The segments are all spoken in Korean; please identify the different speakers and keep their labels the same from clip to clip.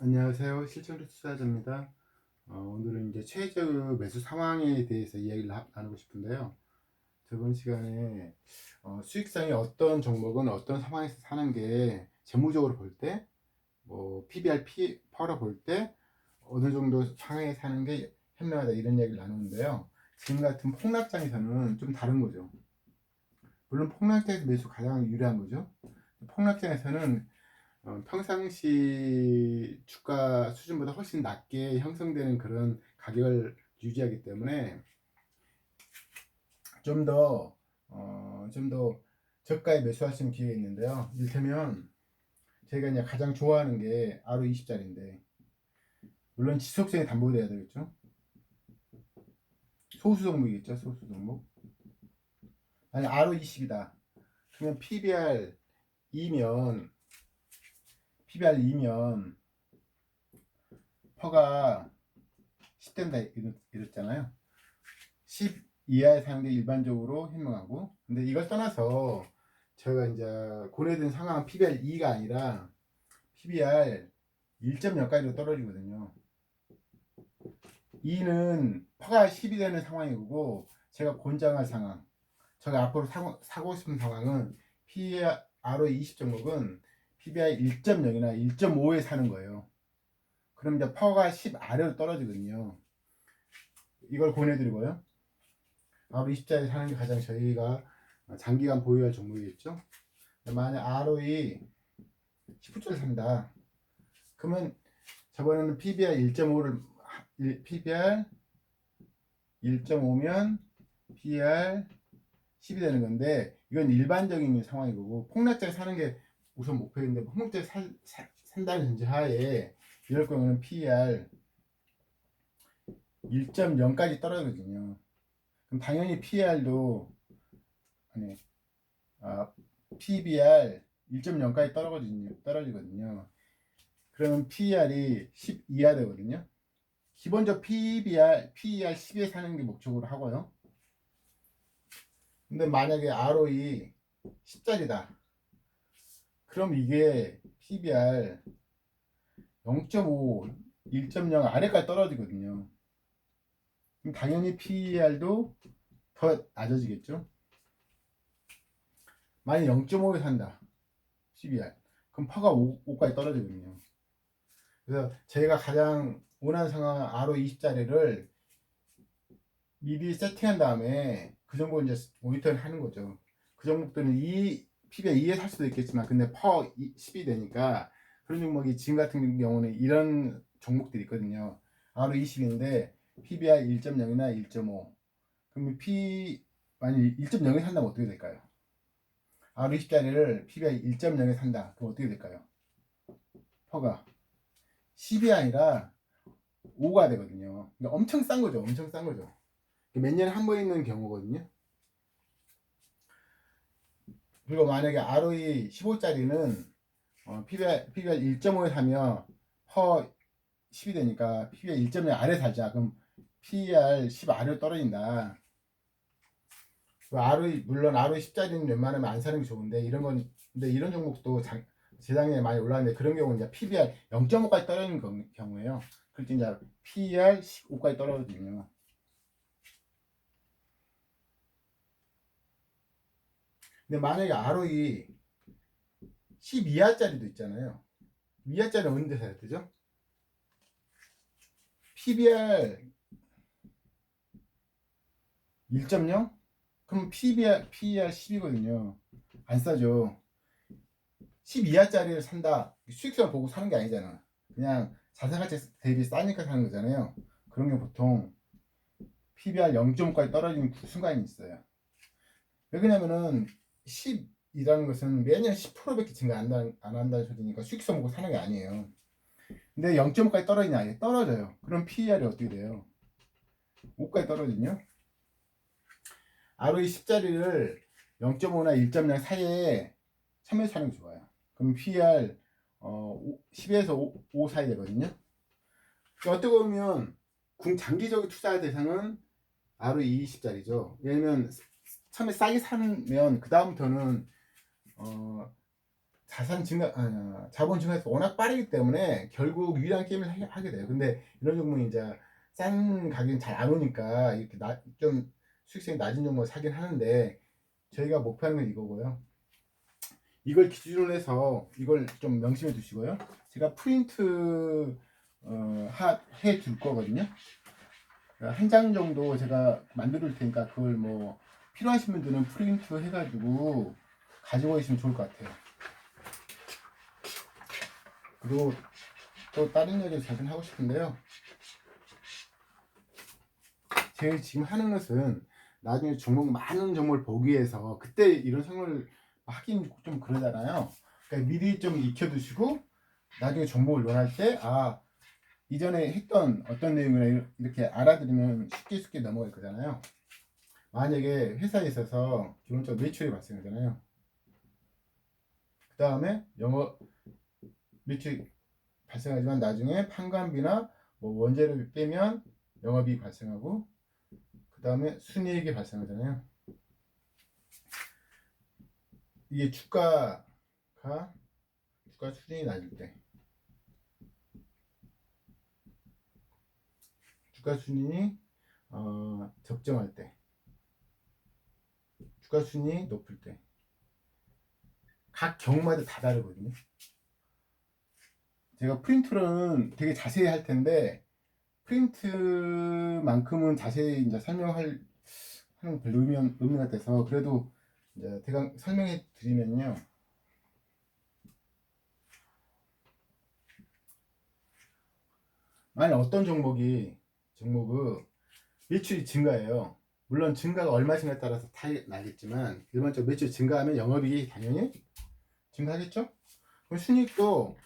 Speaker 1: 안녕하세요. 실천주 투자자입니다. 오늘은 이제 최저 매수 상황에 대해서 이야기를 나누고 싶은데요. 저번 시간에 수익성이 어떤 종목은 어떤 상황에서 사는 게 재무적으로 볼 때, 뭐 PBR, 퍼로 볼 때 어느 정도 상황에 사는 게 현명하다 이런 이야기를 나누는데요. 지금 같은 폭락장에서는 좀 다른 거죠. 물론 폭락장에서 매수 가장 유리한 거죠. 폭락장에서는 평상시 주가 수준보다 훨씬 낮게 형성되는 그런 가격을 유지하기 때문에 좀 더 저가에 매수할 수 있는 기회가 있는데요. 이를테면 제가 이제 가장 좋아하는 게 RO20짜리인데, 물론 지속성이 담보돼야 되겠죠. 소수 종목이겠죠. 소수 종목. 아니 RO20이다. 그러면 PBR2면 퍼가 10된다 이랬잖아요. 10 이하에 사는 게 일반적으로 현명하고, 근데 이걸 떠나서 저희가 이제 고려된 상황은 PBR 2가 아니라 PBR 1.0까지로 떨어지거든요. 2는 퍼가 10이 되는 상황이고, 제가 권장할 상황, 제가 앞으로 사고 싶은 상황은 PBR로 20 종목은 PBR 1.0이나 1.5에 사는 거예요. 그럼 이제 퍼가 10 아래로 떨어지거든요. 이걸 권해드리고요. RO20짜리 사는 게 가장 저희가 장기간 보유할 종목이겠죠. 만약 ROE 19짜리 산다. 그러면 저번에는 PBR 1.5를 PBR 1.5면 PR 10이 되는 건데, 이건 일반적인 상황이고, 폭락장에 사는 게 우선 목표인데, 폭락장에 산다는 전제 하에 이럴 경우는 PER 1.0까지 떨어지거든요. 그럼 당연히 PER도 아니 PBR 1.0까지 떨어지거든요. 그러면 PER이 10 이하 되거든요. 기본적 PER 10에 사는 게 목적으로 하고요. 근데 만약에 ROE 10짜리다. 그럼 이게 PBR 0.5, 1.0 아래까지 떨어지거든요. 그럼 당연히 PER도 더 낮아지겠죠. 만약 0.5에 산다. PBR. 그럼 퍼가 5까지 떨어지거든요. 그래서 제가 가장 원하는 상황 RO20짜리를 미리 세팅한 다음에 그 정도 이제 모니터링 하는 거죠. 그 종목들은 이 PBR 2에 살 수도 있겠지만, 근데 퍼 10이 되니까 그런 종목이 지금 같은 경우는 이런 종목들이 있거든요. RO20인데 PBR 1.0이나 1.5. 그럼 만약 1.0에 산다면 어떻게 될까요? RO20짜리를 PBR 1.0에 산다. 그럼 어떻게 될까요? 퍼가 10이 아니라 5가 되거든요. 그러니까 엄청 싼 거죠. 엄청 싼 거죠. 몇 년에 한 번 있는 경우거든요. 그리고 만약에 ROE 15짜리는 PBR 1.5에 사면 퍼 10이 되니까 PBR 1.0 아래 사자. 그럼 PER 10 아래로 떨어진다. 물론 ROE 10짜리는 웬만하면 안 사는 게 좋은데, 근데 이런 종목도 재작년에 많이 올랐는데, 그런 경우는 이제 PBR 0.5까지 떨어지는 경우에요. 그럴 때 이제 PER 15까지 떨어지거든요. 근데 만약에 ROE 10 이하짜리도 있잖아요. 이하짜리는 어느 데 사야 되죠? PBR 1.0? 그럼 PER 10이거든요. 안 싸죠. 10 이하짜리를 산다. 수익성을 보고 사는 게 아니잖아. 그냥 자산가치 대비 싸니까 사는 거잖아요. 그런 게 보통 PBR 0.5까지 떨어지는 순간이 있어요. 왜 그러냐면은 10이라는 것은 매년 10%밖에 증가 안 한다는 소리니까 수익성 보고 사는 게 아니에요. 근데 0.5까지 떨어지냐? 아니, 떨어져요. 그럼 PER이 어떻게 돼요? 5까지 떨어지냐? ROE 10짜리를 0.5나 1.0 사이에 참여해서 사는 게 좋아요. 그럼 PER 10에서 5 사이 되거든요. 어떻게 보면 장기적인 투자 대상은 ROE 20짜리죠. 왜냐면 처음에 싸게 사면 그 다음부터는 자본 증가가 워낙 빠르기 때문에 결국 유리한 게임을 하게 돼요. 근데 이런 종목이 이제 싼 가격이 잘 안 오니까 이렇게 좀 수익성이 낮은 종목을 사긴 하는데, 저희가 목표하는 건 이거고요. 이걸 기준으로 해서 이걸 좀 명심해 두시고요. 제가 프린트 해 줄 거거든요. 한 장 정도 제가 만들어 줄 테니까 그걸 뭐 필요하신 분들은 프린트 해가지고 가지고 계시면 좋을 것 같아요. 그리고 또 다른 얘기를 잠깐 하고 싶은데요. 제가 지금 하는 것은 나중에 많은 종목을 보기 위해서, 그때 이런 성을 하긴 좀 그러잖아요. 그러니까 미리 좀 익혀두시고 나중에 종목을 논할 때 이전에 했던 어떤 내용이나 이렇게 알아들으면 쉽게 넘어갈 거잖아요. 만약에 회사에 있어서 기본적으로 매출이 발생하잖아요. 그 다음에 영업 매출이 발생하지만 나중에 판관비나 뭐 원재료비 빼면 영업이익 발생하고, 그 다음에 순이익이 발생하잖아요. 이게 주가 수준이 낮을 때, 주가 수준이 적정할 때, 주가 수준이 높을 때, 각 경우마다 다 다르거든요. 제가 프린트는 되게 자세히 할 텐데, 프린트만큼은 자세히 이제 설명할 하는 별로 의미가 돼서, 그래도 이제 대강 설명해 드리면요. 만약 어떤 종목이 매출이 증가해요. 물론 증가가 얼마인가에 따라서 차이 나겠지만, 일반적으로 매출 증가하면 영업이익이 당연히 증가하겠죠? 그럼 순이익도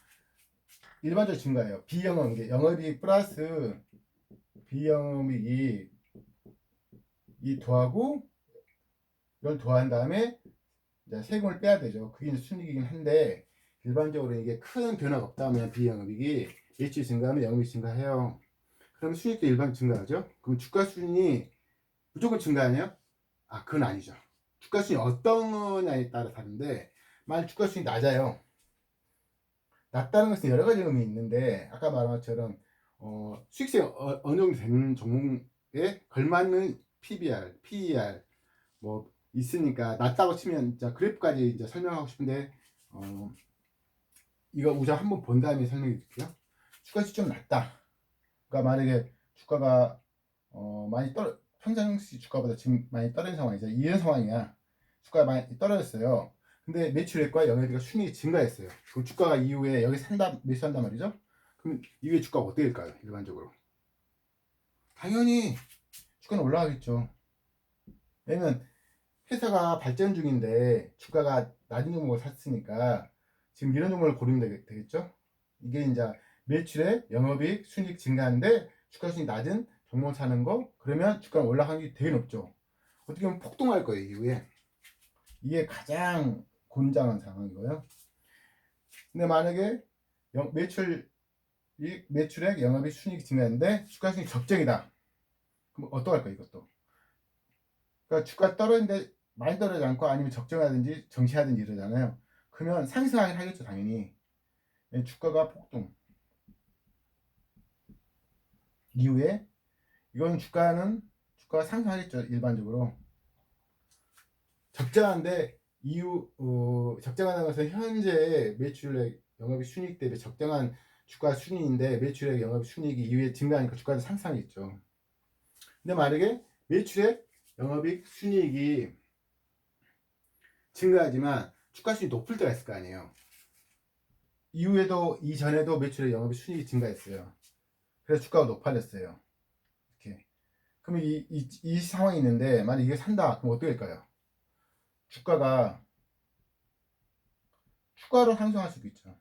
Speaker 1: 일반적으로 증가해요. 영업이익 플러스 비영업이익이 더하고, 이걸 더한 다음에 이제 세금을 빼야 되죠. 그게 이제 순이익이긴 한데, 일반적으로 이게 큰 변화가 없다면 비영업이익이 매출이 증가하면 영업이익이 증가해요. 그럼 순이익도 일반 증가하죠. 그럼 주가 수준이 무조건 증가하냐? 그건 아니죠. 주가 수준이 어떤 거냐에 따라 다른데, 만약 주가 수준이 낮아요. 낮다는 것은 여러 가지 의미 있는데, 아까 말한 것처럼 수익성이 어느 정도 되는 종목에 걸맞는 PBR, PER 뭐 있으니까, 낮다고 치면 이제 그래프까지 이제 설명하고 싶은데, 이거 우선 한번 본 다음에 설명해 드릴게요. 주가 수준이 좀 낮다. 그러니까 만약에 주가가 많이 평상시 주가보다 지금 많이 떨어진 상황이죠. 이런 상황이야. 주가가 많이 떨어졌어요. 근데 매출액과 영업이익과 순이익이 증가했어요. 그럼 주가가 이후에 여기 매수한단 말이죠. 그럼 이후에 주가가 어떻게 될까요? 일반적으로 당연히 주가는 올라가겠죠. 왜냐면 회사가 발전 중인데 주가가 낮은 종목을 샀으니까 지금 이런 종목을 고르면 되겠죠. 이게 이제 매출액, 영업이익, 순이익 증가하는데 주가 수익이 낮은 종목을 사는 거, 그러면 주가가 올라가는 게 되게 높죠. 어떻게 보면 폭등할 거예요, 이후에. 이게 가장 곤장한 상황이고요. 근데 만약에 매출액, 영업이익, 순이익 증가하는데 주가 수익이 적정이다. 그럼 어떡할까요, 이것도? 그러니까 주가 떨어지는데 많이 떨어지지 않고 아니면 적정하든지 정시하든지 이러잖아요. 그러면 상승하긴 하겠죠, 당연히. 주가가 폭등 이후에 이건 주가가 상승하겠죠, 일반적으로. 적정한데 적정하다는 것은 현재 매출액, 영업이익, 순이익 대비 적정한 주가 순이익인데, 매출액, 영업이익, 순이익이 이후에 증가하니까 주가도 상승하겠죠. 근데 만약에 매출액, 영업이익, 순이익이 증가하지만 주가 수익이 높을 때가 있을 거 아니에요. 이전에도 매출액, 영업이익, 순이익이 증가했어요. 그래서 주가가 높아졌어요. 이렇게. 그러면 이 상황이 있는데, 만약 이게 산다, 그럼 어떻게 될까요? 주가가 추가로 상승할 수도 있죠.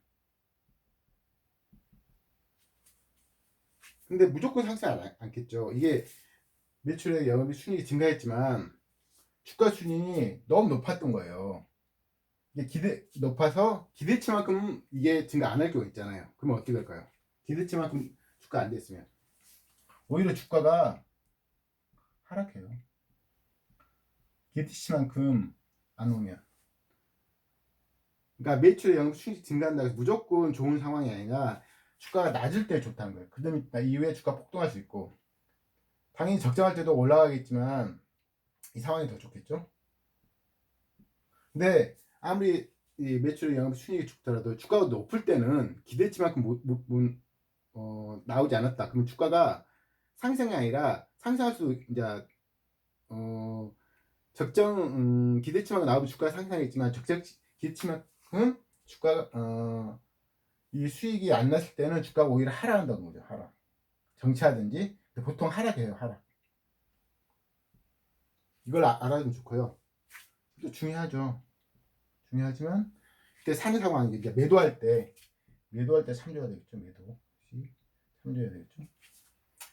Speaker 1: 근데 무조건 상승하지 않겠죠. 이게 매출액, 영업이익, 순이익이 증가했지만 주가 수준이 너무 높았던 거예요. 이게 높아서 기대치만큼 이게 증가 안 할 경우 있잖아요. 그러면 어떻게 될까요? 기대치만큼 주가 안 됐으면 오히려 주가가 하락해요. 기대치만큼 안 오면. 그러니까 매출의 영업 수익이 증가한다고 해서 무조건 좋은 상황이 아니라 주가가 낮을 때 좋다는 거예요. 그다음 이후에 주가 폭등할 수 있고 당연히 적정할 때도 올라가겠지만 이 상황이 더 좋겠죠. 근데 아무리 이 매출의 영업 수익이 좋더라도 주가가 높을 때는 기대치만큼 나오지 않았다. 그러면 주가가 상승이 아니라 상승할수록 이제 어, 적정 기대치만큼 나오면 주가가 상승하겠지만 적정 기대치만큼 주가 이 수익이 안 났을 때는 주가가 오히려 하락한다는 거죠. 하락. 정체하든지 보통 하락해요. 하락. 이걸 알아두면 좋고요. 또 중요하죠. 중요하지만 그때 사는 상황이 이제 매도할 때 참조해야 되겠죠. 매도 참조해야 되겠죠.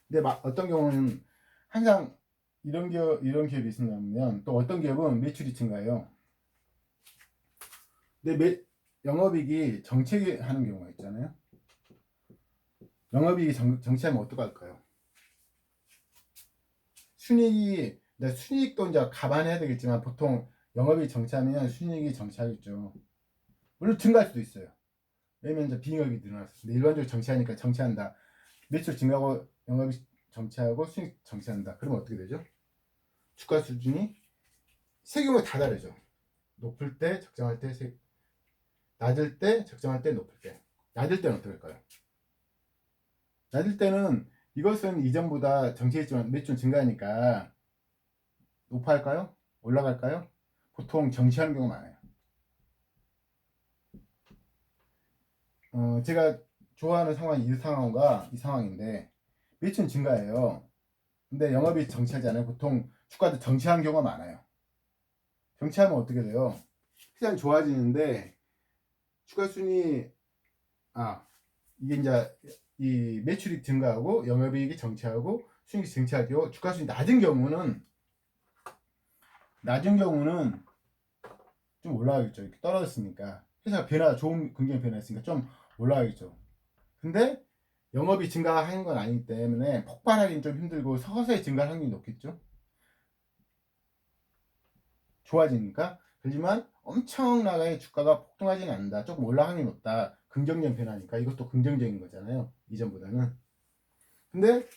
Speaker 1: 근데 막 어떤 경우는 항상 이런 기업이 있으면 또 어떤 기업은 매출이 증가해요. 근데 영업이익이 정체하는 경우가 있잖아요. 영업이익이 정체하면 어떡할까요? 순이익도 이제 감안해야 되겠지만 보통 영업이익이 정체하면 순이익이 정체하겠죠. 물론 증가할 수도 있어요. 왜냐면 이제 빙업이 늘어났어. 근데 일반적으로 정체하니까 정체한다. 매출 증가하고 영업이 정체하고 수익 정체한다. 그러면 어떻게 되죠? 주가 수준이 세 경우가 다 다르죠. 높을 때, 적정할 때, 낮을 때, 적정할 때, 높을 때. 낮을 때는 어떻게 할까요? 낮을 때는 이것은 이전보다 정체했지만 매출 증가하니까 높아할까요? 올라갈까요? 보통 정체하는 경우가 많아요. 제가 좋아하는 상황이 이 상황인데 매출은 증가해요. 근데 영업이 정체하지 않아요. 보통 주가도 정체하는 경우가 많아요. 정체하면 어떻게 돼요? 시장이 좋아지는데 주가 순위 이게 이제 이 매출이 증가하고 영업이익이 정체하고 수익이 정체할 경우 주가 순위 낮은 경우는 좀 올라가겠죠. 이렇게 떨어졌으니까 회사가 좋은 긍정의 변화했으니까 좀 올라가겠죠. 근데 영업이 증가하는 건 아니기 때문에 폭발하기는 좀 힘들고 서서히 증가할 확률이 높겠죠. 좋아지니까. 하지만 엄청나게 주가가 폭등하지는 않는다. 조금 올라갈 확률이 높다. 긍정적인 변화니까 이것도 긍정적인 거잖아요. 이전보다는. 근데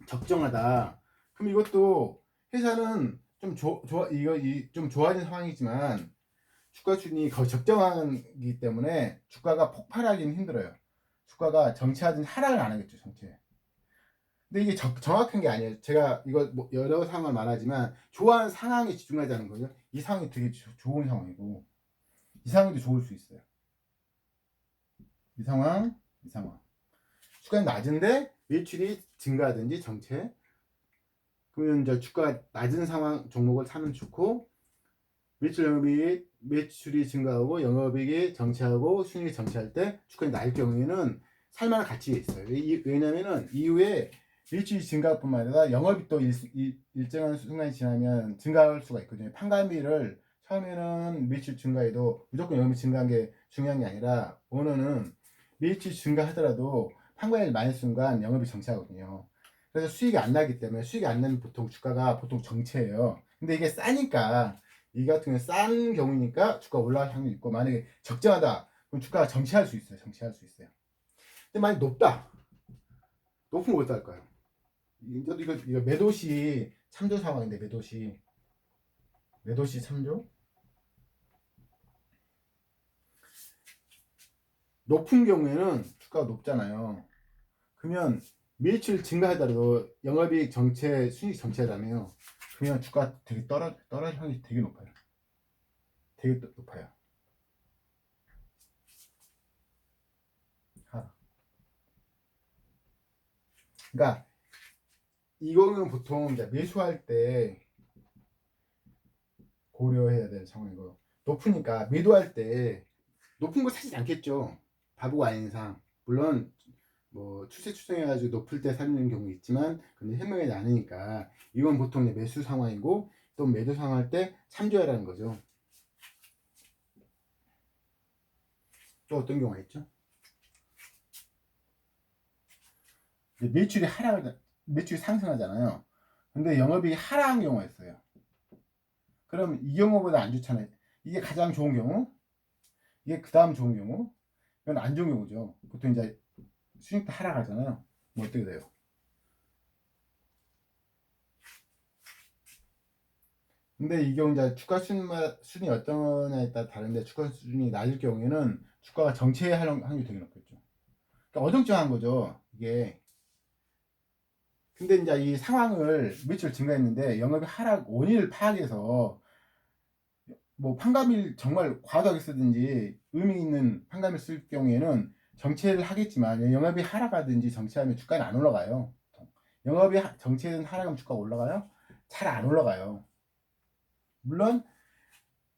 Speaker 1: 적정하다. 그럼 이것도 회사는 좀 좋아진 상황이지만 주가 수준이 거의 적정하기 때문에 주가가 폭발하기는 힘들어요. 주가가 정체하든 하락을 안 하겠죠. 정체. 근데 이게 정확한 게 아니에요. 제가 이거 뭐 여러 상황을 말하지만 좋아하는 상황에 집중하자는 거죠. 이 상황이 되게 좋은 상황이고 이 상황도 좋을 수 있어요. 이 상황. 주가는 낮은데 매출이 증가하든지 정체. 그러면 이제 주가 낮은 상황 종목을 사면 좋고 매출이 증가하고 영업이익이 정체하고 순이익이 정체할 때 주가가 낮을 경우에는 살만한 가치가 있어요. 왜냐면은 이후에 매출이 증가할 뿐만 아니라 영업이 또 일정한 순간이 지나면 증가할 수가 있거든요. 판관비를 처음에는 매출 증가해도 무조건 영업이 증가한 게 중요한 게 아니라 오늘은 매출 증가하더라도 판관비를 많이 순간 영업이 정체하거든요. 그래서 수익이 안 나기 때문에 수익이 안 나면 보통 주가가 보통 정체예요. 근데 이게 싸니까 이 같은 경우는 싼 경우니까 주가 올라갈 확률이 있고 만약에 적정하다 그럼 주가가 정체할 수 있어요. 근데 만약 높다. 높은 거 어떨까요? 이거 매도시 참조 상황인데 매도시 참조 높은 경우에는 주가가 높잖아요. 그러면 매출 증가하더라도 영업이익 정체 순이익 정체라며 그러면 주가 되게 떨어질 확률이 되게 높아요. 되게 높아요. 그러니까 이거는 보통 이제 매수할 때 고려해야 될 상황이고 높으니까 매도할 때 높은 거 사지 않겠죠. 바보가 아닌 이상. 물론 뭐 추세추정해가지고 높을 때 사는 경우 있지만 근데 현명하지 않으니까 이건 보통 매수 상황이고 또 매도 상황할 때 참조하라는 거죠. 또 어떤 경우가 있죠? 매출이 상승하잖아요. 근데 영업이 하락한 경우가 있어요. 그럼 이 경우보다 안 좋잖아요. 이게 가장 좋은 경우. 이게 그 다음 좋은 경우, 이건 안 좋은 경우죠. 보통 이제 수익도 하락하잖아요. 뭐 어떻게 돼요? 근데 이 경우 이제 주가 수준이 어떠냐에 따라 다른데, 주가 수준이 낮을 경우에는 주가가 정체할 확률이 되게 높겠죠. 그러니까 어정쩡한 거죠, 이게. 근데 이제 이 상황을 매출 증가했는데 영업이 하락 원인을 파악해서 뭐 판감일 정말 과도하게 쓰든지 의미 있는 판감을 쓸 경우에는 정체를 하겠지만, 영업이 하락하든지 정체하면 주가는 안 올라가요. 영업이 정체는 하락하면 주가가 올라가요? 잘 안 올라가요. 물론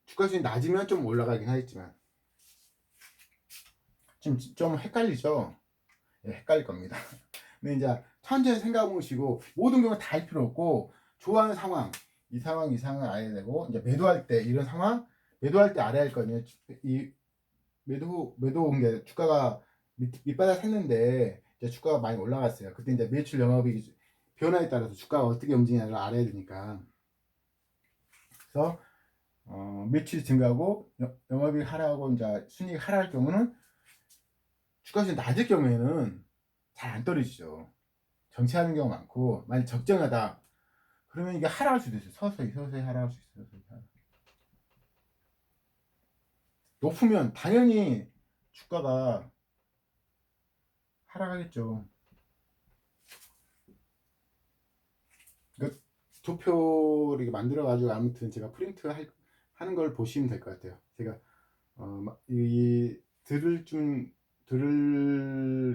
Speaker 1: 주가 수준이 낮으면 좀 올라가긴 하겠지만, 좀 헷갈리죠? 예, 헷갈릴 겁니다. 근데 이제 천천히 생각해 보시고, 모든 경우 다 할 필요 없고, 좋아하는 상황, 이 상황을 알아야 되고, 이제 매도할 때 이런 상황, 매도할 때 알아야 할 거든요. 이 매도 온 게 주가가 밑바닥 샜는데 이제 주가가 많이 올라갔어요. 그때 이제 매출 영업이 변화에 따라서 주가가 어떻게 움직이냐를 알아야 되니까. 그래서 매출이 증가하고 영업이 하락하고 이제 순이익이 하락할 경우는, 주가 수준이 낮을 경우에는 잘 안 떨어지죠. 정체하는 경우가 많고, 만약 적정하다 그러면 이게 하락할 수도 있어요. 서서히 하락할 수 있어요. 서서히 하락. 높으면 당연히 주가가 하락하겠죠. 그 도표 이렇게 만들어 가지고, 아무튼 제가 하는 걸 보시면 될 것 같아요. 제가 이 들을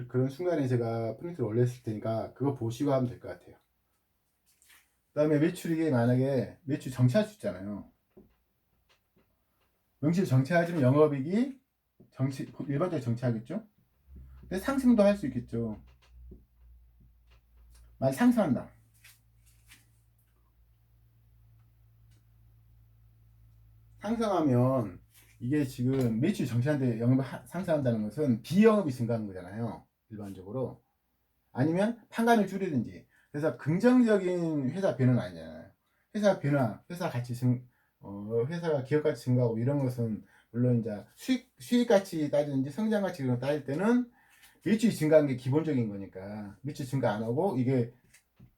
Speaker 1: 그런 순간에 제가 프린트를 올렸을 테니까 그거 보시고 하면 될 것 같아요. 그 다음에 매출이 만약에 매출 정체할 수 있잖아요. 명시를 정체하지만 영업이익이 일반적으로 정체하겠죠. 근데 상승도 할 수 있겠죠. 만약 상승한다. 상승하면 이게 지금 매출 정체한데 영업이 상승한다는 것은 비영업이 증가하는 거잖아요. 일반적으로. 아니면 판관을 줄이든지. 그래서 긍정적인 회사 변화는 아니잖아요. 회사 가치 회사가 기업 가치 증가하고 이런 것은, 물론 이제 수익 가치 따지든지 성장 가치 이런 거 따질 때는 매출이 증가하는 게 기본적인 거니까, 매출 증가 안 하고 이게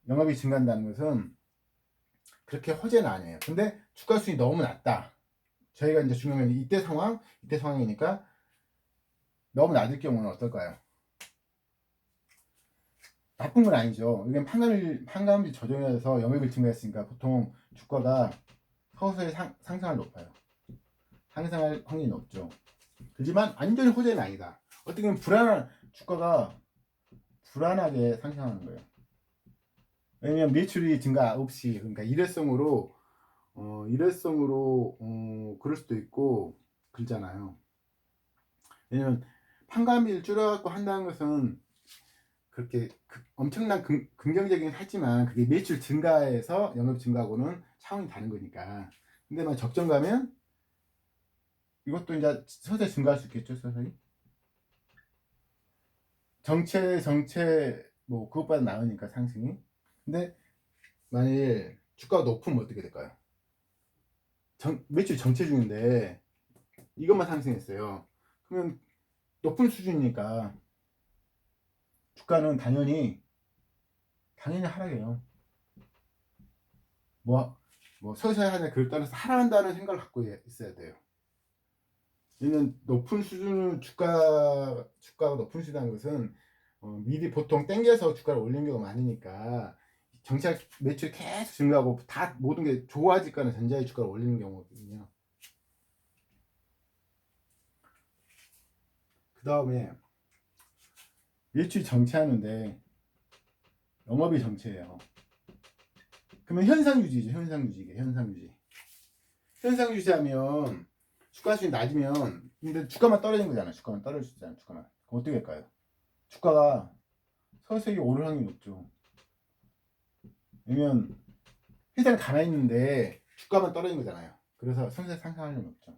Speaker 1: 영업이 증가한다는 것은 그렇게 허재는 아니에요. 근데 주가 수익이 너무 낮다. 저희가 이제 중요한 건 이때 상황이니까 너무 낮을 경우는 어떨까요? 나쁜 건 아니죠. 이건 판관비 조정해서 영업이 증가했으니까 보통 주가가 서서히 상승할 높아요. 상승할 확률이 높죠. 그렇지만 완전히 호재는 아니다. 어떻게 보면 주가가 불안하게 상승하는 거예요. 왜냐면 매출이 증가 없이, 그러니까 일회성으로 그럴 수도 있고 그러잖아요. 왜냐면 판관비를 줄여갖고 한다는 것은 그렇게 엄청난 긍정적이긴 하지만, 그게 매출 증가에서 영업 증가하고는 차원이 다른 거니까. 근데 막 적정 가면 이것도 이제 서서히 증가할 수 있겠죠. 서서히 정체 뭐 그것보다 나으니까 상승이. 근데 만일 주가가 높으면 어떻게 될까요? 매출 정체 중인데 이것만 상승했어요. 그러면 높은 수준이니까 주가는 당연히 하락해요. 뭐, 서서히 하냐 그걸 따라서 하락한다는 생각을 갖고 있어야 돼요. 얘는 높은 수준을 주가가 높은 수준이라는 것은 미리 보통 땡겨서 주가를 올리는 경우가 많으니까, 정책 매출이 계속 증가하고 다 모든 게 좋아질 거는 전자의 주가를 올리는 경우거든요. 그 다음에 매출이 정체하는데 영업이 정체예요. 그러면 현상 유지죠. 현상 유지하면 주가 수준이 낮으면, 근데 주가만 떨어지는 거잖아요. 주가만 떨어질 수 있잖아요. 주가만. 그럼 어떻게 할까요? 주가가 서서히 오를 확률이 높죠. 왜냐면 회사는 가만히 있는데 주가만 떨어진 거잖아요. 그래서 서서히 상승할 일은 없죠.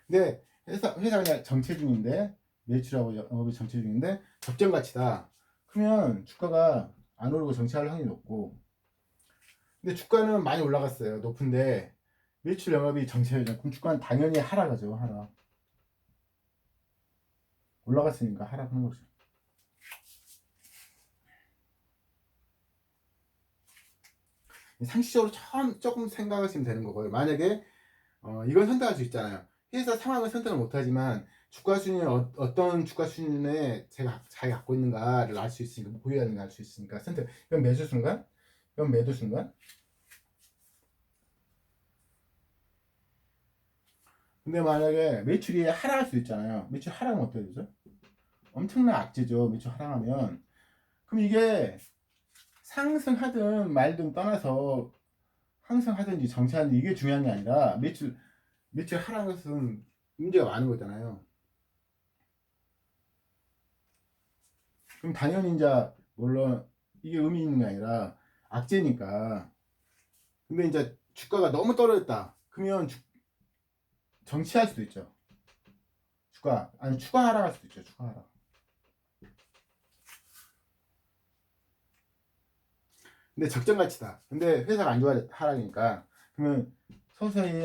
Speaker 1: 근데 회사가 그냥 정체 중인데, 매출하고 영업이 정체 중인데 적정 가치다. 그러면 주가가 안 오르고 정체할 확률이 높고, 근데 주가는 많이 올라갔어요. 높은데 매출 영업이 정체죠. 그럼 주가는 당연히 하락하죠. 하락. 올라갔으니까 하락하는 거죠. 상식적으로 조금 생각하시면 되는 거고요. 만약에 이건 선택할 수 있잖아요. 회사 상황을 선택을 못하지만 주가 수준이 어떤 주가 수준에 자기가 갖고 있는가를 알 수 있으니까, 보유하는가 알 수 있으니까 선택. 이건 매수 순간, 이건 매도 순간. 근데 만약에 매출이 하락할 수 있잖아요. 매출 하락하면 어떻게 되죠? 엄청난 악재죠. 매출 하락하면. 그럼 이게 상승하든 말든 떠나서 상승하든지 정체하든지 이게 중요한 게 아니라 매출 하락한 것은 문제가 많은 거잖아요. 그럼 당연히 이제 물론 이게 의미 있는 게 아니라 악재니까. 근데 이제 주가가 너무 떨어졌다. 그러면 정치할 수도 있죠. 주가 아니 추가 하락할 수도 있죠. 추가 하락. 근데 적정 가치다. 근데 회사가 안 좋아 하락이니까 그러면 서서히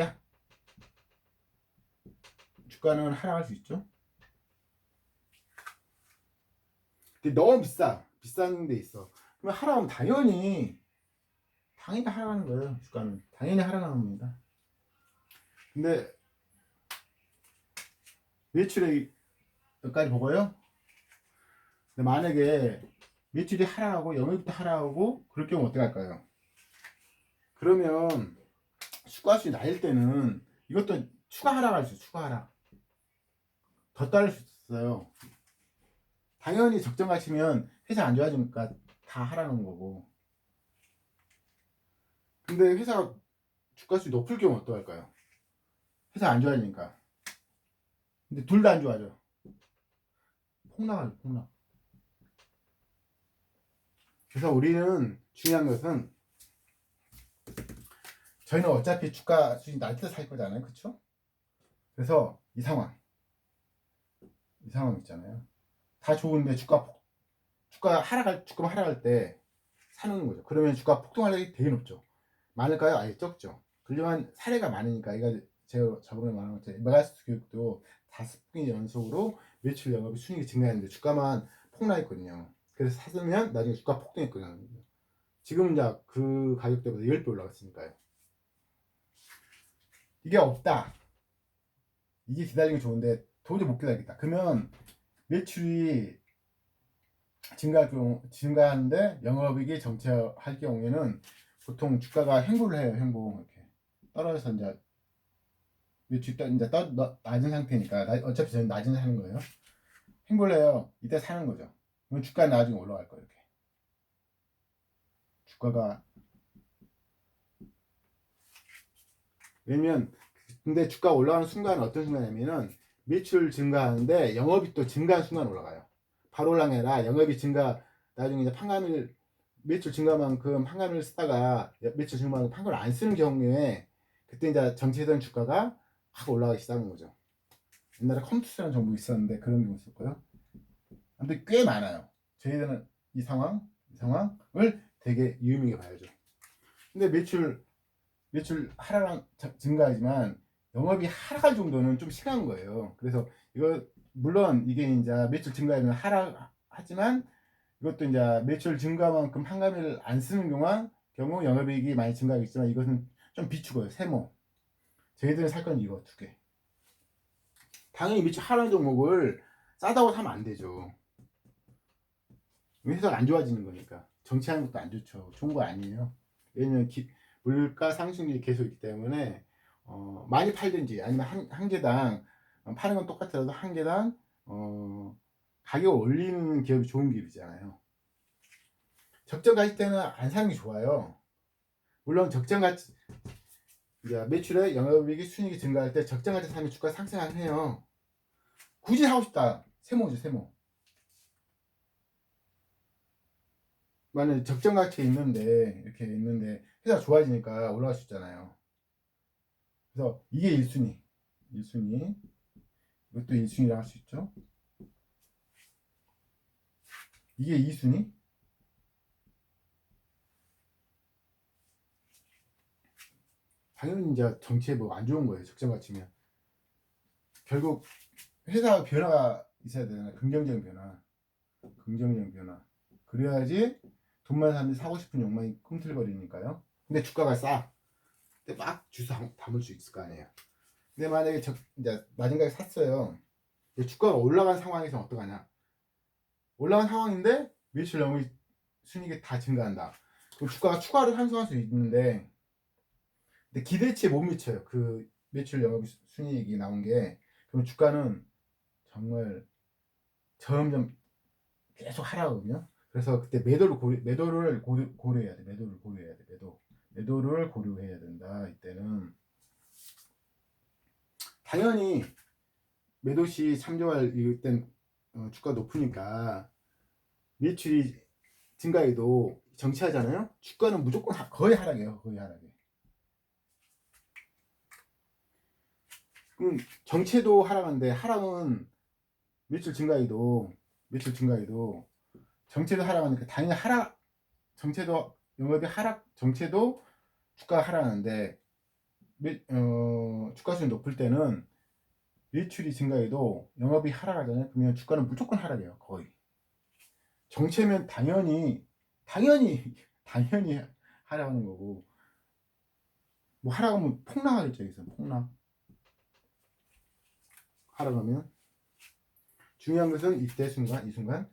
Speaker 1: 주가는 하락할 수 있죠. 근데 너무 비싼 데 있어. 그러면 하락하면 당연히 하락하는 거예요. 주가는 당연히 하락하는 겁니다. 근데 매출의 여기까지 보고요. 근데 만약에 매출이 하락하고 영업이익도 하락하고 그럴 경우 어떻게 할까요? 그러면 주가수준이 낮을 때는 이것도 추가 하락할 수 있어요. 추가 하락. 더 따를 수 있어요. 당연히 적정 가치면 회사 안 좋아지니까 다 하락하는 거고. 근데 회사가 주가수준이 높을 경우 어떡할까요? 회사 안 좋아지니까. 근데 둘 다 안 좋아져. 폭락하죠, 폭락. 그래서 우리는 중요한 것은 저희는 어차피 주가 수준이 낮을 때 살 거잖아요. 그쵸? 그래서 이 상황 있잖아요. 다 좋은데 주가 하락할 때 사는 거죠. 그러면 주가 폭등할 일이 되게 높죠. 많을까요? 아예 적죠. 그러지만 사례가 많으니까 이거 제가 저번에 말한 것처럼 메가스트 교육도 5분기 연속으로 매출 영업이 순이익이 증가했는데 주가만 폭락했거든요. 그래서 샀으면 나중에 주가 폭등했거든요. 지금은 이제 그 가격대보다 10배 올라갔으니까요. 이게 없다. 이게 기다리는 게 좋은데 도저히 못 기다리겠다. 그러면 매출이 증가하는데 영업이익이 정체할 경우에는 보통 주가가 횡보를 해요. 이렇게 떨어져서 이제 매출이 이제 낮은 상태니까 어차피 저는 낮은 사는 거예요. 횡보를 해요. 이때 사는 거죠. 그럼 주가는 나중에 올라갈 거예요. 이렇게 주가가 왜냐면 근데 주가 올라가는 순간은 어떤 순간이냐면은 매출 증가하는데 영업이 또 증가한 순간 올라가요. 바로 올라가는 게 아니라 영업이 증가 나중에 이제 매출 증가만큼 판관을 쓰다가 매출 증가만큼 판관을 안 쓰는 경우에 그때 이제 정체된 주가가 확 올라가기 시작하는 거죠. 옛날에 컴투스라는 정보 있었는데 그런 경우 있었고요. 근데 꽤 많아요. 저희들은 이 상황을 되게 유의미하게 봐야죠. 근데 매출 하락 증가하지만 영업이 하락할 정도는 좀 심한 거예요. 그래서 이거 물론 이게 이제 매출 증가하면 하락하지만 이것도 이제 매출 증가만큼 한가위를 안 쓰는 경우 영업이익이 많이 증가하겠지만 이것은 좀 비추고요. 세모. 저희들은 살 건 이거 2개. 당연히 매출 하락 종목을 싸다고 사면 안 되죠. 회사가 안 좋아지는 거니까. 정치하는 것도 안 좋죠. 좋은 거 아니에요. 왜냐면 물가 상승률이 계속 있기 때문에 많이 팔든지 아니면 한 개당 파는 건 똑같더라도 한 개당 가격을 올리는 기업이 좋은 기업이잖아요. 적정 가치 때는 안 사는 게 좋아요. 물론 적정 가치 매출에 영업이익이 순이익이 증가할 때 적정 가치 사면 주가 상승하긴 해요. 굳이 하고 싶다. 세모죠, 세모. 만약 적정 가치에 이렇게 있는데 회사가 좋아지니까 올라갈 수 있잖아요. 그래서 이게 1순위. 이것도 1순위라 할 수 있죠. 이게 2순위. 당연히 이제 정치에 뭐 안 좋은 거예요. 적정 가치면. 결국 회사 변화가 있어야 되잖아요. 긍정적인 변화. 긍정적인 변화. 그래야지 돈 많은 사람들이 사고 싶은 욕망이 꿈틀거리니까요. 근데 주가가 싸. 근데 막 주스 담을 수 있을 거 아니에요. 근데 만약에 이제 낮은 가격에 샀어요. 주가가 올라간 상황에서 어떡하냐. 올라간 상황인데 매출 영업 순이익이 다 증가한다. 그럼 주가가 추가로 상승할 수 있는데, 근데 기대치에 못 미쳐요. 그 매출 영업 순이익이 나온 게. 그럼 주가는 정말 점점 계속 하락하거든요. 그래서 그때 매도를 고려해야 돼. 매도를 고려해야 돼. 매도를 고려해야 된다. 이때는 당연히 매도 시 참조할 이땐 주가 높으니까 매출이 증가해도 정치하잖아요. 주가는 무조건 거의 하락해요. 거의 하락해. 그럼 정체도 하락한데 하락은 매출 증가해도 정체도 하락하니까 당연히 정체도 영업이 정체도 주가가 하락하는데 주가 수준이 높을 때는 매출이 증가해도 영업이 하락하잖아요. 그러면 주가는 무조건 하락해요. 거의. 정체면 당연히 당연히 하락하는 거고, 뭐 하락하면 폭락하겠죠. 여기서 폭락. 하락하면 중요한 것은 이때 순간, 이 순간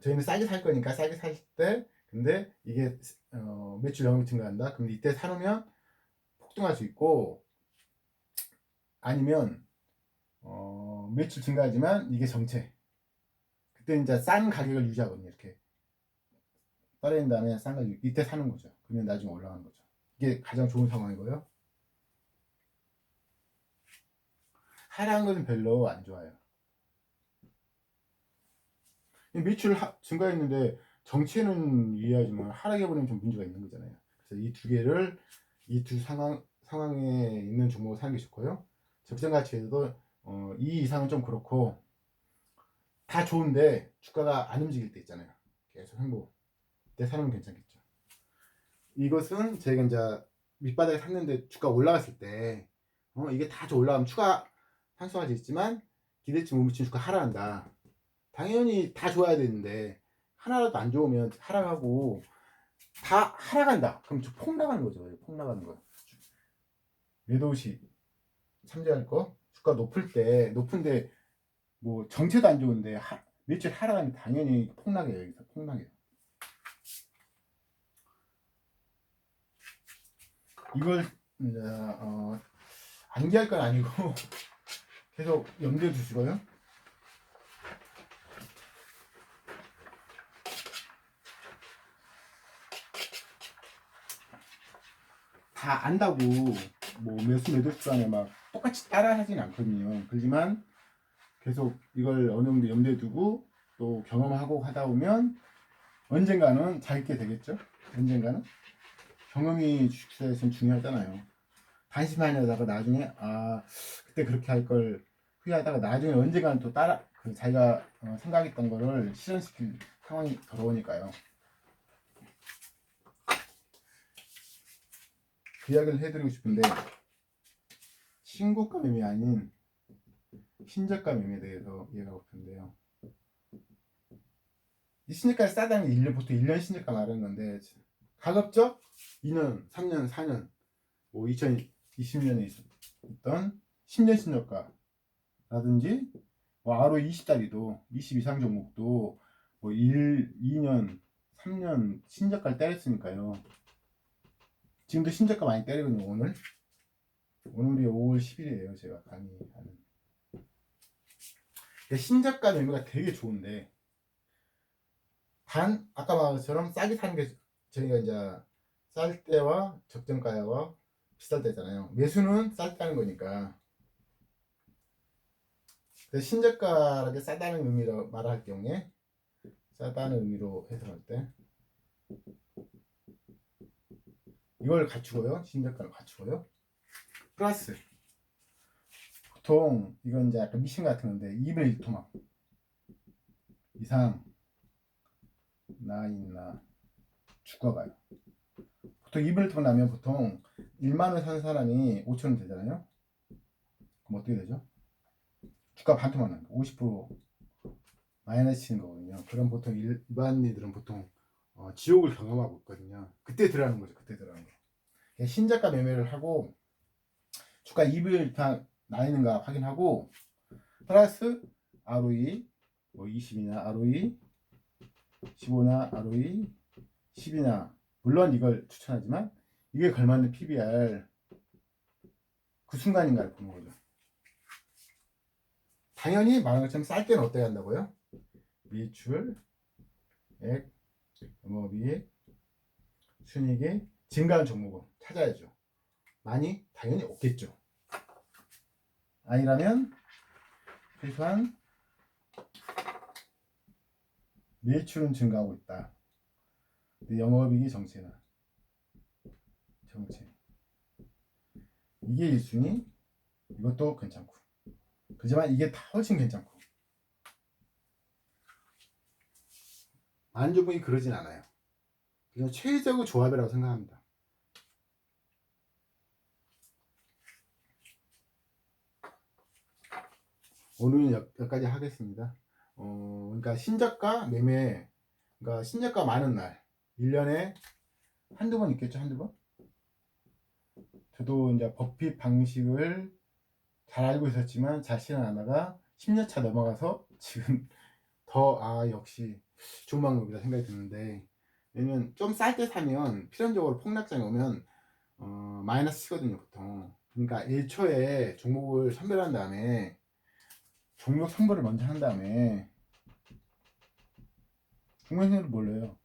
Speaker 1: 저희는 싸게 살 거니까 싸게 살 때, 근데 이게 매출 영업이 증가한다. 그럼 이때 사놓으면 폭등할 수 있고, 아니면 매출 증가하지만 이게 정체. 그때 이제 싼 가격을 유지하거든요. 이렇게 떨어진 다음에 싼 가격 이때 사는 거죠. 그러면 나중에 올라가는 거죠. 이게 가장 좋은 상황이고요. 하락한 것은 별로 안 좋아요. 매출 증가했는데 정체는 이해하지만 하락해버리면 좀 문제가 있는 거잖아요. 그래서 이 두 개를 이 두 상황에 있는 종목을 사는 게 좋고요. 적정 가치에서도 2 이상은 좀 그렇고, 다 좋은데 주가가 안 움직일 때 있잖아요. 계속 행보. 그때 사면 괜찮겠죠. 이것은 제가 이제 밑바닥에 샀는데 주가 올라갔을 때 이게 다 올라가면 추가 상승할 수 있지만 기대치 못 미치면 주가 하락한다. 당연히 다 좋아야 되는데 하나라도 안 좋으면 하락하고, 다 하락한다. 그럼 저 폭락하는 거죠. 폭락하는 거. 매도시 참조할 거. 주가 높은데 뭐 정체도 안 좋은데 매출 하락하면 당연히 폭락해요. 여기서 폭락해요. 이걸 암기할 건 아니고 계속 염두에 두시고요. 다 안다고 뭐 매도 시간에 막 똑같이 따라 하진 않거든요. 그렇지만 계속 이걸 어느 정도 염두에 두고 또 경험하고 하다 보면 언젠가는 잘 게 되겠죠. 언젠가는 경험이 주식투자에서는 중요하잖아요. 반신반의하다가 나중에 그때 그렇게 할 걸 후회하다가 나중에 언젠가는 또 자기가 생각했던 거를 실현시킬 상황이 돌아오니까요. 그 이야기를 해드리고 싶은데, 신고가 매매 아닌 신저가 매매에 대해서 이해하고 싶은데요. 이 신저가를 싸다는 게 보통 1년 신저가 말하는 건데, 가급적 2년, 3년, 4년, 뭐 2020년에 있던 10년 신저가라든지 뭐 ROE 20짜리도 20 이상 종목도 뭐 2년, 3년 신저가를 때렸으니까요. 지금도 신저가 많이 때리거든요. 오늘이 5월 10일이에요. 제가 강의하는. 신저가 매매가 되게 좋은데, 아까 말한 것처럼 싸게 사는 게 저희가 이제 쌀 때와 적정가와 비쌀 때잖아요. 매수는 쌀 때는 거니까. 신저가라게 싸다는 의미로 말할 경우에, 싸다는 의미로 해석할 때 이걸 갖추고요. 신저가를 갖추고요. 플러스 보통 이건 이제 약간 미신 같은 건데 2분의 1토막 이상 나 있나 주가가요. 보통 2분의 1토막 나면 보통 1만 원 산 사람이 5천 원 되잖아요. 그럼 어떻게 되죠? 주가 반토막 납니다. 50% 마이너스 치는 거거든요. 그럼 보통 일반인들은 보통 지옥을 경험하고 있거든요. 그때 들어가는 거죠. 그때 들어가는 거. 신저가 매매를 하고 주가 이익을 나 있는가 확인하고 플러스 ROE 뭐 20이나 ROE 15나 ROE 10이나 물론 이걸 추천하지만 이게 걸맞는 PBR 그 순간인가를 보는 거죠. 당연히 말한 것처럼 쌀 때는 어떻게 한다고요? 매출액, 영업이익, 순이익이 증가하는 종목을 찾아야죠. 많이 당연히 없겠죠. 아니라면 최소한 매출은 증가하고 있다. 영업이익이 정체나 정체 이게 1순위 이것도 괜찮고 그지만 이게 다 훨씬 괜찮고 많은 종목이 그러진 않아요. 그냥 최적의 조합이라고 생각합니다. 오늘은 여기까지 하겠습니다. 그러니까 신저가 매매, 그러니까 신저가 많은 날, 1년에 한두 번 있겠죠, 한두 번? 저도 이제 버핏 방식을 잘 알고 있었지만 잘 실현 안 하다가 10년 차 넘어가서 지금 역시 좋은 방법이다 생각이 드는데, 왜냐면 좀 쌀 때 사면 필연적으로 폭락장이 오면 마이너스 치거든요, 보통. 그러니까 1초에 종목을 선별한 다음에 종목 선별을 먼저 한 다음에 종목을 몰라요.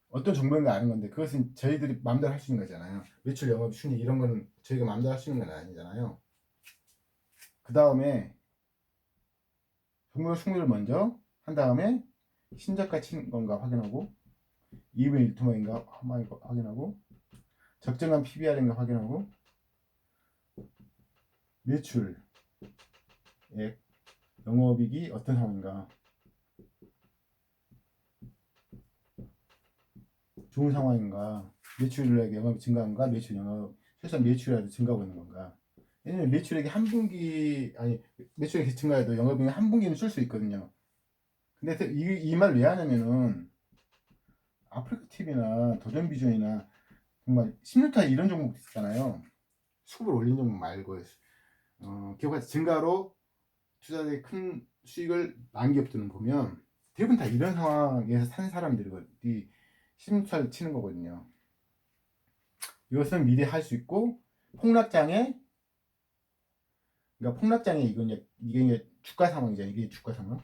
Speaker 1: 어떤 종목인가 아는 건데 그것은 저희들이 마음대로 할 수 있는 거잖아요. 매출, 영업, 순위 이런 거는 저희가 마음대로 할 수 있는 건 아니잖아요. 그 다음에 종목 승률을 먼저 한 다음에 신저가 친 건가 확인하고 2분 1토막인가 확인하고 적정한 PBR인가 확인하고 매출, 액, 영업이익이 어떤 상황인가 좋은 상황인가 매출액 영업이 증가한가 매출 영업 최소한 매출이라도 증가하고 있는 건가 왜냐면 매출액이 한 분기 아니 매출액이 증가해도 영업이익이 한 분기는 쓸 수 있거든요. 근데 이 말 왜 하냐면은 아프리카 TV나 도전비전이나 정말 10년타 이런 종목 있잖아요. 수급을 올린 종목 말고 기업가 증가로 투자자의 큰 수익을 난 기업들은 보면 대부분 다 이런 상황에서 산 사람들이 심사를 치는 거거든요. 이것은 미리 할 수 있고 폭락장에 그러니까 폭락장에 이게 이제 주가 상황이잖아요. 이게 주가 상황.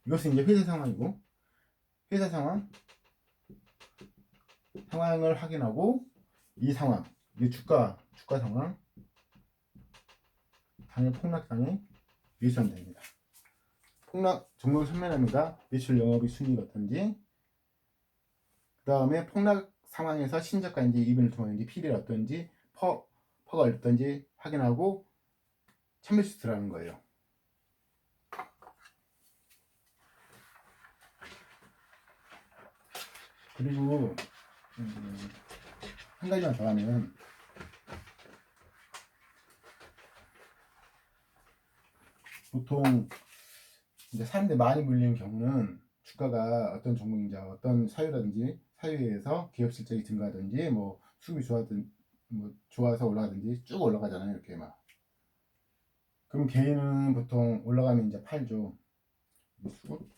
Speaker 1: 이것은 이제 회사 상황이고 회사 상황을 확인하고 이 상황 이게 주가 상황 당일 폭락장에 매수하면 됩니다. 폭락 종목을 선별합니다. 매출 영업이 순위가 어떤지 그 다음에 폭락 상황에서 신저가인지 이변을 통한지 PB가 어떤지 퍼가 어떤지 확인하고 참매수 들어가는 거예요. 그리고 한 가지만 더 하면 보통 이제 사람들이 많이 물리는 경우는 주가가 어떤 종목인지 어떤 사유라든지 사유에서 기업 실적이 증가하든지 뭐 수급이 좋아서 올라가든지 쭉 올라가잖아요. 이렇게 막 그럼 개인은 보통 올라가면 이제 팔죠. 수급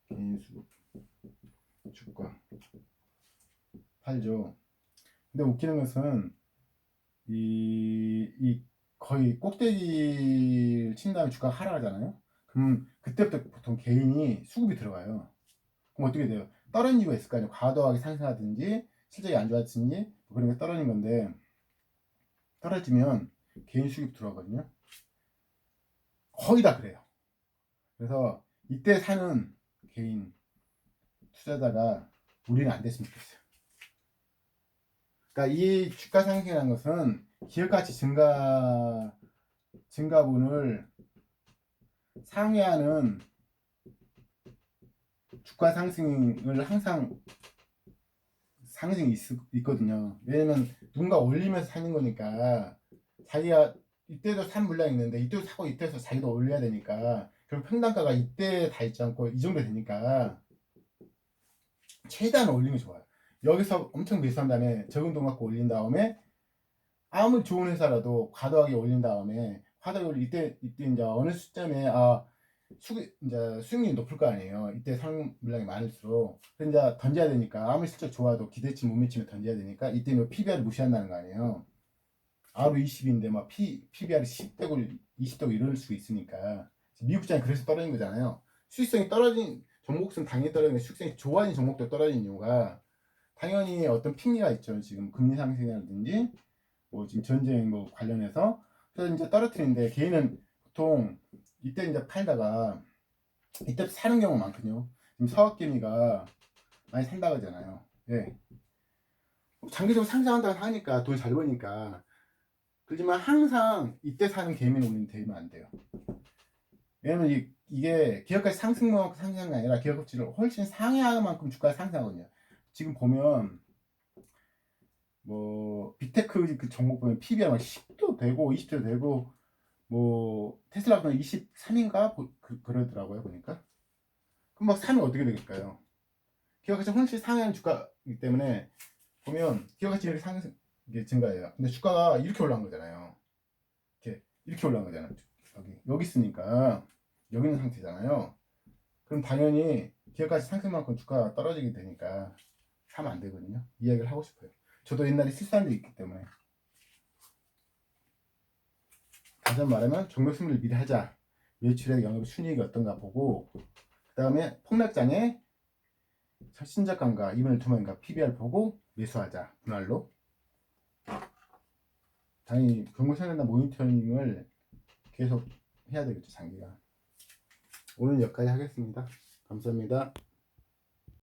Speaker 1: 개인 수급 주가 팔죠. 근데 웃기는 것은 이 거의 꼭대기를 친 다음에 주가가 하락하잖아요. 그럼 그때부터 보통 개인이 수급이 들어가요. 그럼 어떻게 돼요? 떨어진 이유가 있을 거 아니에요. 과도하게 상승하든지 실적이 안 좋았든지 뭐 그런 게 떨어진 건데 떨어지면 개인 수급 들어가거든요. 거의 다 그래요. 그래서 이때 사는 개인 투자자가 우리는 안 됐으면 좋겠어요. 그러니까 이 주가 상승이라는 것은 기업 가치 증가분을 상회하는 주가 상승을 항상 상승이 있거든요. 왜냐면 누군가 올리면서 사는 거니까 자기가 이때도 산 물량이 있는데 이때도 사고 이때서 자기도 올려야 되니까 결국 평단가가 이때 다 있지 않고 이 정도 되니까 최대한 올리는 게 좋아요. 여기서 엄청 매수한 다음에 적은 돈 갖고 올린 다음에 아무리 좋은 회사라도 과도하게 올린 다음에 과도하게 올린 이때 이제 어느 시점에 이제 수익률이 높을 거 아니에요. 이때 상 물량이 많을수록. 그래서 이제 던져야 되니까 아무리 실적 좋아도 기대치 못 미치면 던져야 되니까 이때는 PBR을 무시한다는 거 아니에요. RO 20인데 막 PBR이 10대고 20대고 이럴 수 있으니까 미국 시장이 그래서 떨어진 거잖아요. 수익성이 떨어진 종목은 당연히 떨어지는데 수익성이 좋아진 종목도 떨어진 이유가 당연히 어떤 핑계가 있죠. 지금 금리 상승이라든지 뭐 지금 전쟁 뭐 관련해서 그래서 이제 떨어뜨리는데 개인은 보통 이때 이제 팔다가 이때 사는 경우가 많거든요. 지금 서학개미가 많이 산다 그러잖아요. 예. 장기적으로 상승한다고 하니까 돈 잘 버니까 그렇지만 항상 이때 사는 개미는 우리는 되면 안 돼요. 왜냐면 이게 기업가치 상승만큼 상승한 게 아니라 기업가치를 훨씬 상회하는 만큼 주가가 상승하거든요. 지금 보면 뭐 빅테크 그 종목 보면 PBR 막 10도 되고 20도 되고 뭐 테슬라가 23인가 그러더라고요 보니까. 그럼 막 사면 어떻게 되겠까요? 기업가치 훨씬 상회하는 주가이기 때문에 보면 기업가치 이렇게 상승 이게 증가해요. 근데 주가가 이렇게 올라간 거잖아요. 이렇게 올라간 거잖아요. 여기 있으니까 여기 있는 상태잖아요. 그럼 당연히 기업가치 상승만큼 주가가 떨어지게 되니까 사면 안 되거든요. 이야기를 하고 싶어요. 저도 옛날에 실수한 적 있기 때문에. 다시 한번 말하면 종목 승부를 미리 하자. 매출액, 영업, 순이익이 어떤가 보고 그 다음에 폭락장에 신저가인가 이번에 투명인가 PBR 보고 매수하자. 분할로. 당연히 경고선이나 모니터링을 계속 해야 되겠죠. 장기가. 오늘 여기까지 하겠습니다. 감사합니다.